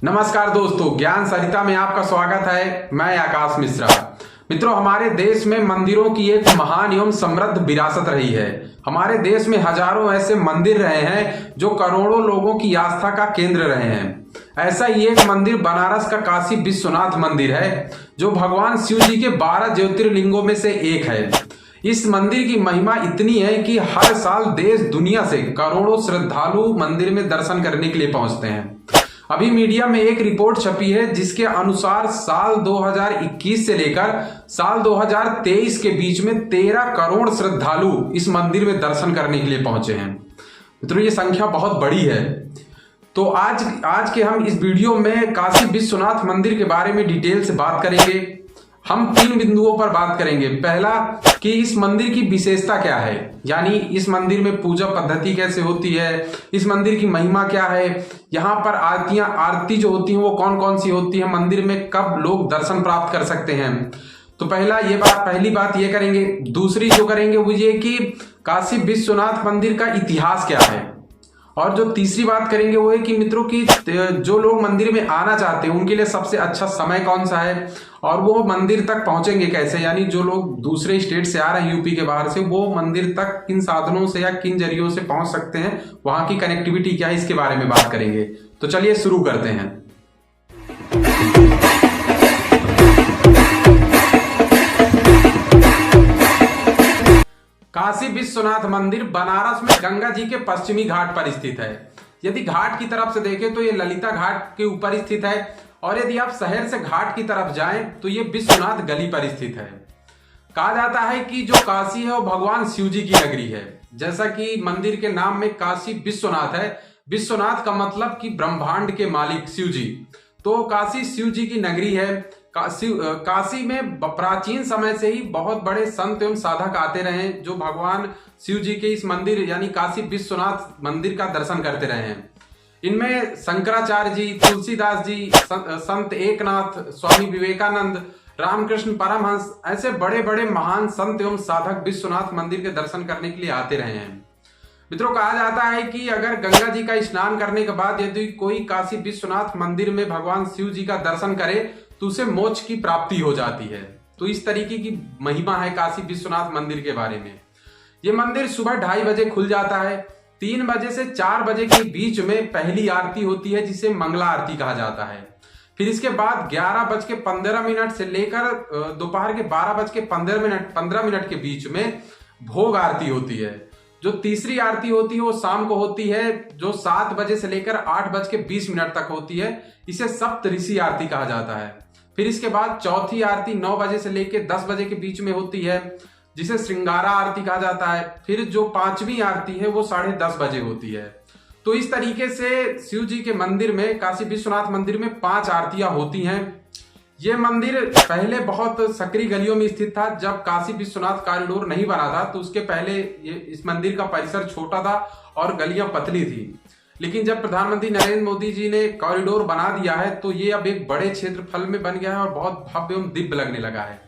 नमस्कार दोस्तों, ज्ञान सरिता में आपका स्वागत है। मैं आकाश मिश्रा। मित्रों, हमारे देश में मंदिरों की एक महान एवं समृद्ध विरासत रही है। हमारे देश में हजारों ऐसे मंदिर रहे हैं जो करोड़ों लोगों की आस्था का केंद्र रहे हैं। ऐसा ही एक मंदिर बनारस का काशी विश्वनाथ मंदिर है, जो भगवान शिव जी के 12 ज्योतिर्लिंगों में से एक है। इस मंदिर की महिमा इतनी है कि हर साल देश दुनिया से करोड़ों श्रद्धालु मंदिर में दर्शन करने के लिए पहुंचते हैं। अभी मीडिया में एक रिपोर्ट छपी है जिसके अनुसार साल 2021 से लेकर साल 2023 के बीच में 13 करोड़ श्रद्धालु इस मंदिर में दर्शन करने के लिए पहुंचे हैं। मित्रों, ये संख्या बहुत बड़ी है। तो आज के हम इस वीडियो में काशी विश्वनाथ मंदिर के बारे में डिटेल से बात करेंगे। हम 3 बिंदुओं पर बात करेंगे। पहला, कि इस मंदिर की विशेषता क्या है, यानी इस मंदिर में पूजा पद्धति कैसे होती है, इस मंदिर की महिमा क्या है, यहाँ पर आरती जो होती है वो कौन कौन सी होती है, मंदिर में कब लोग दर्शन प्राप्त कर सकते हैं। तो पहली बात ये करेंगे। दूसरी जो करेंगे वो ये कि काशी विश्वनाथ मंदिर का इतिहास क्या है। और जो तीसरी बात करेंगे वो है कि मित्रों की जो लोग मंदिर में आना चाहते हैं उनके लिए सबसे अच्छा समय कौन सा है, और वो मंदिर तक पहुंचेंगे कैसे, यानी जो लोग दूसरे स्टेट से आ रहे हैं, यूपी के बाहर से, वो मंदिर तक किन साधनों से या किन जरियों से पहुंच सकते हैं, वहां की कनेक्टिविटी क्या है, इसके बारे में बात करेंगे। तो चलिए शुरू करते हैं। काशी विश्वनाथ मंदिर बनारस में गंगा जी के पश्चिमी घाट पर स्थित है। यदि घाट की तरफ से देखें तो ये ललिता घाट के ऊपर स्थित है, और यदि आप शहर से घाट की तरफ जाएं तो ये विश्वनाथ गली पर स्थित है। कहा जाता है कि जो काशी है वो भगवान शिव जी की नगरी है। जैसा कि मंदिर के नाम में काशी विश्वनाथ है, विश्वनाथ का मतलब कि ब्रह्मांड के मालिक शिव जी, तो काशी शिव जी की नगरी है। काशी में प्राचीन समय से ही बहुत बड़े संत एवं साधक आते रहे, जो भगवान शिव जी के इस मंदिर यानी काशी विश्वनाथ मंदिर का दर्शन करते रहे हैं। इनमें शंकराचार्य जी, तुलसीदास जी, संत एकनाथ, स्वामी विवेकानंद, रामकृष्ण परमहंस, ऐसे बड़े बड़े महान संत एवं साधक विश्वनाथ मंदिर के दर्शन करने के लिए आते रहे हैं। मित्रों, कहा जाता है कि अगर गंगा जी का स्नान करने के बाद यदि कोई काशी विश्वनाथ मंदिर में भगवान शिव जी का दर्शन करे तो उसे मोक्ष की प्राप्ति हो जाती है। तो इस तरीके की महिमा है काशी विश्वनाथ मंदिर के बारे में। ये मंदिर सुबह 2:30 बजे खुल जाता है। 3 बजे से 4 बजे के बीच में पहली आरती होती है, जिसे मंगला आरती कहा जाता है। फिर इसके बाद 11:15 से लेकर दोपहर के 12:15 के बीच में भोग आरती होती है। जो तीसरी आरती होती है वो शाम को होती है, जो 7 बजे से लेकर 8:20 तक होती है। इसे सप्तऋषि आरती कहा जाता है। फिर इसके बाद चौथी आरती 9 बजे से लेकर 10 बजे के बीच में होती है, जिसे श्रृंगारा आरती कहा जाता है। फिर जो 5वीं आरती है वो 10:30 बजे होती है। तो इस तरीके से शिव जी के मंदिर में, काशी विश्वनाथ मंदिर में 5 आरतियां होती हैं। ये मंदिर पहले बहुत सकरी गलियों में स्थित था। जब काशी विश्वनाथ कॉरिडोर नहीं बना था तो उसके पहले इस मंदिर का परिसर छोटा था और गलियां पतली थी। लेकिन जब प्रधानमंत्री नरेंद्र मोदी जी ने कॉरिडोर बना दिया है तो ये अब एक बड़े क्षेत्रफल में बन गया है और बहुत भव्य एवं दिव्य लगने लगा है।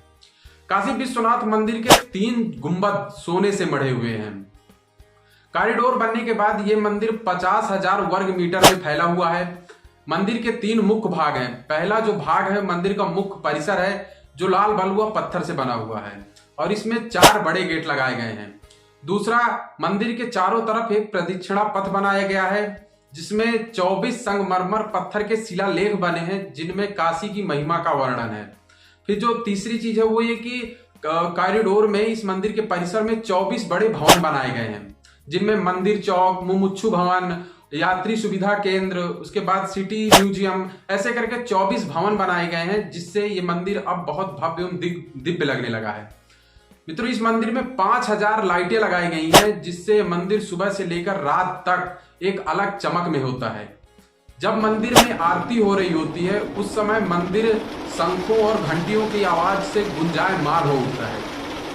काशी विश्वनाथ मंदिर के 3 गुंबद सोने से मढ़े हुए हैं। कॉरिडोर बनने के बाद ये मंदिर 50,000 वर्ग मीटर में फैला हुआ है। मंदिर के 3 मुख्य भाग हैं। पहला जो भाग है मंदिर का मुख्य परिसर है, जो लाल बलुआ पत्थर से बना हुआ है और इसमें 4 बड़े गेट लगाए गए हैं। दूसरा, मंदिर के चारों तरफ एक प्रदक्षिणा पथ बनाया गया है, जिसमें 24 संगमरमर पत्थर के शिलालेख बने हैं, जिनमें काशी की महिमा का वर्णन है। फिर जो तीसरी चीज है वो ये कि कॉरिडोर में, इस मंदिर के परिसर में 24 बड़े भवन बनाए गए हैं, जिनमें मंदिर चौक, मुमुक्षु भवन, यात्री सुविधा केंद्र, उसके बाद सिटी म्यूजियम, ऐसे करके 24 भवन बनाए गए हैं, जिससे ये मंदिर अब बहुत भव्य एवं दिव्य लगने लगा है। मित्रों, इस मंदिर में 5000 लाइटें लगाई गई हैं, जिससे मंदिर सुबह से लेकर रात तक एक अलग चमक में होता है। जब मंदिर में आरती हो रही होती है उस समय मंदिर शंखों और घंटियों की आवाज से गुंजायमान हो उठता है।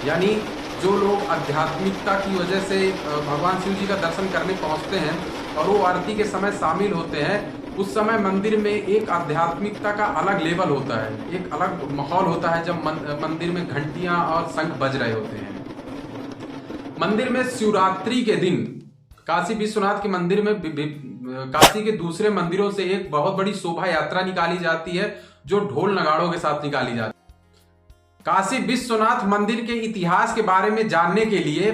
यानी जो लोग आध्यात्मिकता की वजह से भगवान शिव जी का दर्शन करने पहुंचते हैं और वो आरती के समय शामिल होते हैं, उस समय मंदिर में एक आध्यात्मिकता का अलग लेवल होता है, एक अलग माहौल होता है जब मंदिर में घंटियां और शंख बज रहे होते हैं। मंदिर में शिवरात्रि के दिन काशी विश्वनाथ के मंदिर में काशी के दूसरे मंदिरों से एक बहुत बड़ी शोभा यात्रा निकाली जाती है जो ढोल नगाड़ों के साथ निकाली जाती है। काशी विश्वनाथ मंदिर के इतिहास के बारे में जानने के लिए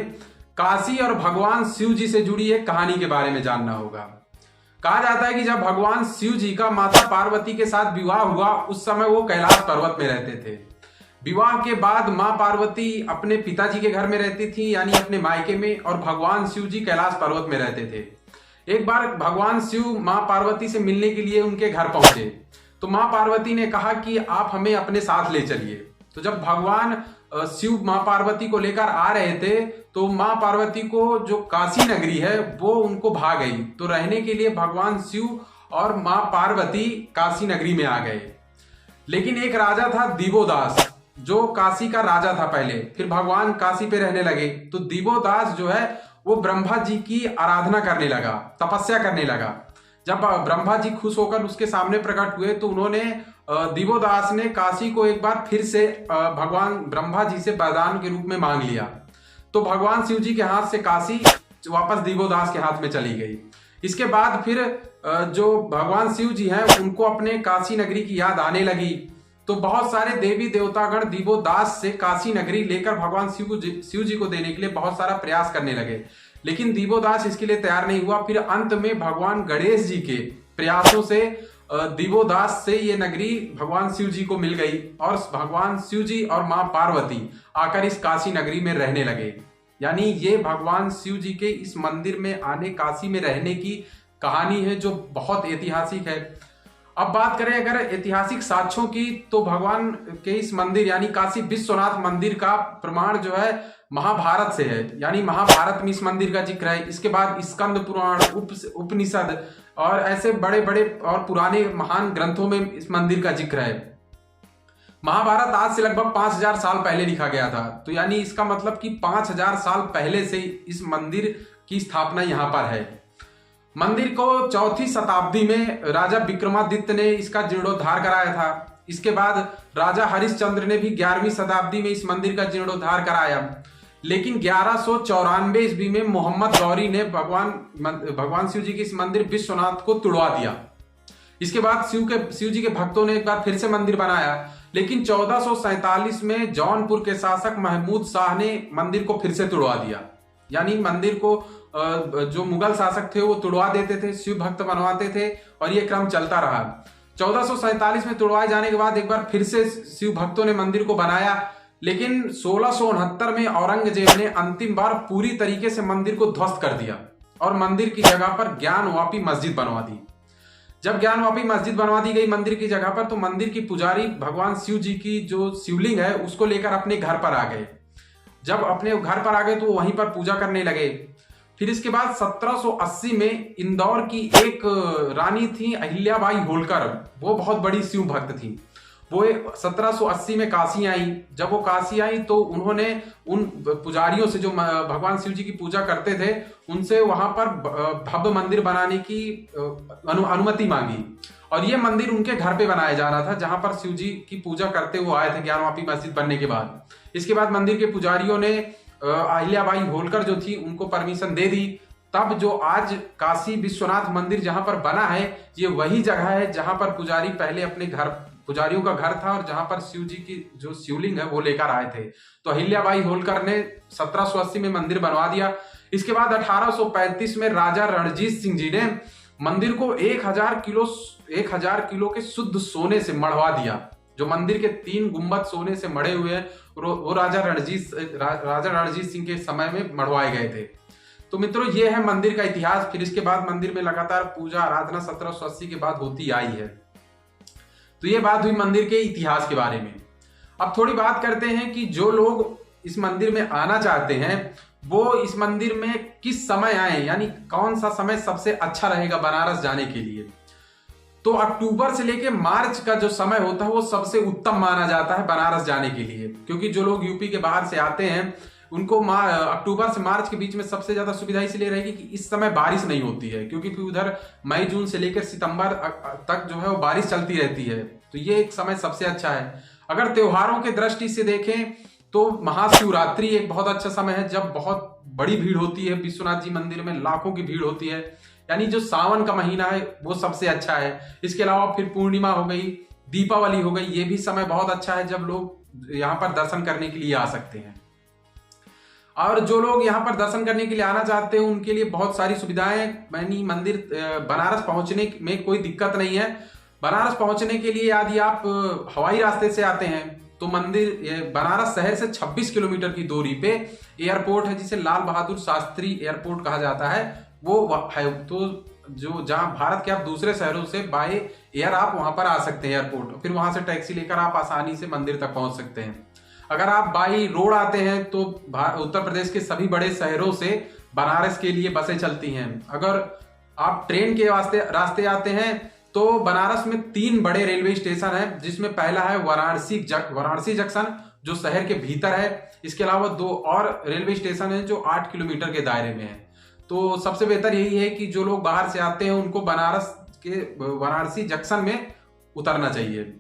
काशी और भगवान शिव जी से जुड़ी एक कहानी के बारे में जानना होगा। कहा जाता है कि जब भगवान शिव जी का माता पार्वती के साथ विवाह हुआ, उस समय वो कैलाश पर्वत में रहते थे। विवाह के बाद मां पार्वती अपने पिताजी के घर में रहती थी, यानी अपने मायके में, और भगवान शिव जी कैलाश पर्वत में रहते थे। एक बार भगवान शिव मां पार्वती से मिलने के लिए उनके घर पहुंचे, तो मां पार्वती ने कहा कि आप हमें अपने साथ ले चलिए। तो जब भगवान शिव मां पार्वती को लेकर आ रहे थे, तो मां पार्वती को जो काशी नगरी है वो उनको भा गई। तो रहने के लिए भगवान शिव और मां पार्वती काशी नगरी में आ गए। लेकिन एक राजा था दिवोदास, जो काशी का राजा था पहले, फिर भगवान काशी पे रहने लगे। तो दिवोदास जो है वो ब्रह्मा जी की आराधना करने लगा, तपस्या करने लगा। जब ब्रह्मा जी खुश होकर उसके सामने प्रकट हुए, तो उन्होंने दिवोदास ने काशी को एक बार फिर से भगवान ब्रह्मा जी से वरदान के रूप में मांग लिया। तो भगवान शिव जी के हाथ से काशी वापस दिवोदास के हाथ में चली गई। इसके बाद फिर जो भगवान शिव जी हैं उनको अपने काशी नगरी की याद आने लगी। तो बहुत सारे देवी देवतागण दिवोदास से काशी नगरी लेकर भगवान शिव जी को देने के लिए बहुत सारा प्रयास करने लगे, लेकिन दिवोदास इसके लिए तैयार नहीं हुआ। फिर अंत में भगवान गणेश जी के प्रयासों से दिवोदास से ये नगरी भगवान शिव जी को मिल गई, और भगवान शिव जी और मां पार्वती आकर इस काशी नगरी में रहने लगे। यानी ये भगवान शिव जी के इस मंदिर में आने, काशी में रहने की कहानी है जो बहुत ऐतिहासिक है। अब बात करें अगर ऐतिहासिक साक्ष्यों की, तो भगवान के इस मंदिर यानी काशी विश्वनाथ मंदिर का प्रमाण जो है महाभारत से है। यानी महाभारत में इस मंदिर का जिक्र है। इसके बाद स्कंद पुराण, उपनिषद और ऐसे बड़े बड़े और पुराने महान ग्रंथों में इस मंदिर का जिक्र है। महाभारत आज से लगभग 5000 साल पहले लिखा गया था। तो यानी इसका मतलब कि 5000 साल पहले से इस मंदिर की स्थापना यहाँ पर है। मंदिर को 4वीं शताब्दी में राजा विक्रमादित्य ने इसका जीर्णोद्धार कराया था। इसके बाद राजा हरिश्चंद्र ने भी 11वीं शताब्दी में इस मंदिर का जीर्णोद्धार कराया। लेकिन 1194 ईस्वी में मोहम्मद गौरी ने भगवान शिव जी के इस मंदिर विश्वनाथ को तुड़वा दिया। इसके बाद शिव जी के भक्तों ने एक बार फिर से मंदिर बनाया, लेकिन 1447 में जौनपुर के शासक महमूद शाह ने मंदिर को फिर से तुड़वा दिया। यानी मंदिर को जो मुगल शासक थे वो तुड़वा देते थे, शिव भक्त बनवाते थे, और ये क्रम चलता रहा। 1447 में तुड़वाए जाने के बाद एक बार फिर से शिव भक्तों ने मंदिर को बनाया, लेकिन 1669 में औरंगजेब ने अंतिम बार पूरी तरीके से मंदिर को ध्वस्त कर दिया और मंदिर की जगह पर ज्ञानवापी मस्जिद बनवा दी। जब ज्ञानवापी मस्जिद बनवा दी गई मंदिर की जगह पर, तो मंदिर की पुजारी भगवान शिव जी की जो शिवलिंग है उसको लेकर अपने घर पर आ गए। जब अपने घर पर आ गए तो वहीं पर पूजा करने लगे। फिर इसके बाद 1780 में इंदौर की एक रानी थी अहिल्याबाई होलकर, वो बहुत बड़ी शिव भक्त थी। वो 1780 में काशी आई। जब वो काशी आई तो उन्होंने उन पुजारियों से जो भगवान शिव जी की पूजा करते थे उनसे वहां पर भव्य मंदिर बनाने की अनुमति मांगी, और ये मंदिर उनके घर पे बनाया जा रहा था जहां पर शिव जी की पूजा करते हुए आए थे ज्ञानवापी मस्जिद बनने के बाद। इसके बाद मंदिर के पुजारियों ने अहिल्याबाई होलकर जो थी उनको परमिशन दे दी। तब जो आज काशी विश्वनाथ मंदिर जहां पर बना है, ये वही जगह है जहां पर पुजारी पहले अपने घर, पुजारियों का घर था, और जहां पर शिव जी की जो शिवलिंग है वो लेकर आए थे। तो अहिल्याबाई होलकर ने 1780 में मंदिर बनवा दिया। इसके बाद 1835 में राजा रणजीत सिंह जी ने मंदिर को 1000 किलो के शुद्ध सोने से मढ़वा दिया। जो मंदिर के 3 गुंबद सोने से मढ़े हुए हैं वो राजा रणजीत सिंह के समय में मढ़वाए गए थे। तो मित्रों, ये है मंदिर का इतिहास। फिर इसके बाद मंदिर में लगातार पूजा आराधना 1780 के बाद होती आई है। तो ये बात हुई मंदिर के इतिहास के बारे में। अब थोड़ी बात करते हैं कि जो लोग इस मंदिर में आना चाहते हैं वो इस मंदिर में किस समय आए, यानी कौन सा समय सबसे अच्छा रहेगा बनारस जाने के लिए। तो अक्टूबर से लेकर मार्च का जो समय होता है वो सबसे उत्तम माना जाता है बनारस जाने के लिए, क्योंकि जो लोग यूपी के बाहर से आते हैं उनको अक्टूबर से मार्च के बीच में सबसे ज्यादा सुविधा इसलिए रहेगी कि इस समय बारिश नहीं होती है, क्योंकि उधर मई जून से लेकर सितंबर तक जो है वो बारिश चलती रहती है। तो ये एक समय सबसे अच्छा है। अगर त्योहारों के दृष्टि से देखें तो महाशिवरात्रि एक बहुत अच्छा समय है, जब बहुत बड़ी भीड़ होती है। विश्वनाथ जी मंदिर में लाखों की भीड़ होती है। यानी जो सावन का महीना है वो सबसे अच्छा है। इसके अलावा फिर पूर्णिमा हो गई, दीपावली हो गई, ये भी समय बहुत अच्छा है जब लोग यहाँ पर दर्शन करने के लिए आ सकते हैं। और जो लोग यहाँ पर दर्शन करने के लिए आना चाहते हैं उनके लिए बहुत सारी सुविधाएं, यानी मंदिर बनारस पहुंचने में कोई दिक्कत नहीं है। बनारस पहुंचने के लिए यदि आप हवाई रास्ते से आते हैं तो मंदिर बनारस शहर से 26 किलोमीटर की दूरी पे एयरपोर्ट है जिसे लाल बहादुर शास्त्री एयरपोर्ट कहा जाता है, वो है। तो जो जहां भारत के आप दूसरे शहरों से बाय एयर आप वहां पर आ सकते हैं एयरपोर्ट, फिर वहां से टैक्सी लेकर आप आसानी से मंदिर तक पहुंच सकते हैं। अगर आप बाई रोड आते हैं तो उत्तर प्रदेश के सभी बड़े शहरों से बनारस के लिए बसें चलती हैं। अगर आप ट्रेन के रास्ते आते हैं तो बनारस में 3 बड़े रेलवे स्टेशन हैं, जिसमें पहला है वाराणसी जंक्शन जो शहर के भीतर है। इसके अलावा 2 और रेलवे स्टेशन हैं जो 8 किलोमीटर के दायरे में है। तो सबसे बेहतर यही है कि जो लोग बाहर से आते हैं उनको बनारस के वाराणसी जंक्शन में उतरना चाहिए।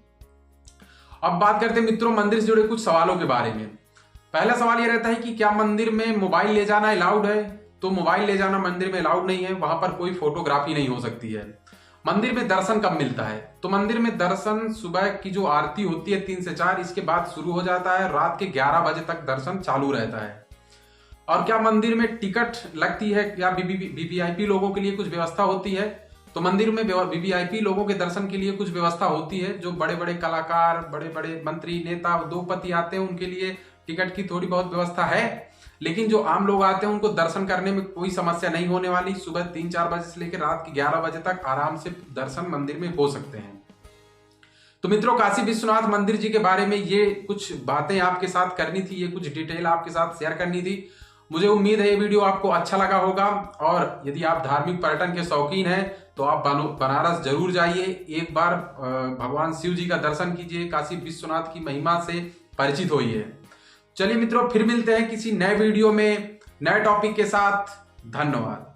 अब बात करते हैं मित्रों मंदिर से जुड़े कुछ सवालों के बारे में। पहला सवाल यह रहता है कि क्या मंदिर में मोबाइल ले जाना अलाउड है? तो मोबाइल ले जाना मंदिर में अलाउड नहीं है, वहां पर कोई फोटोग्राफी नहीं हो सकती है। मंदिर में दर्शन कब मिलता है? तो मंदिर में दर्शन सुबह की जो आरती होती है 3 से 4, इसके बाद शुरू हो जाता है, रात के 11 बजे तक दर्शन चालू रहता है। और क्या मंदिर में टिकट लगती है या वीवीआईपी लोगों के लिए कुछ व्यवस्था होती है? तो मंदिर में वीवीआईपी लोगों के दर्शन के लिए कुछ व्यवस्था होती है। जो बड़े बड़े कलाकार, बड़े बड़े मंत्री, नेता, उद्योगपति आते हैं उनके लिए टिकट की थोड़ी बहुत व्यवस्था है, लेकिन जो आम लोग आते हैं उनको दर्शन करने में कोई समस्या नहीं होने वाली। सुबह 3-4 बजे से लेकर रात के 11 बजे तक आराम से दर्शन मंदिर में हो सकते हैं। तो मित्रों काशी विश्वनाथ मंदिर जी के बारे में ये कुछ बातें आपके साथ करनी थी, ये कुछ डिटेल आपके साथ शेयर करनी थी। मुझे उम्मीद है ये वीडियो आपको अच्छा लगा होगा, और यदि आप धार्मिक पर्यटन के शौकीन हैं तो आप बनारस जरूर जाइए, एक बार भगवान शिव जी का दर्शन कीजिए, काशी विश्वनाथ की महिमा से परिचित होइए। चलिए मित्रों फिर मिलते हैं किसी नए वीडियो में नए टॉपिक के साथ। धन्यवाद।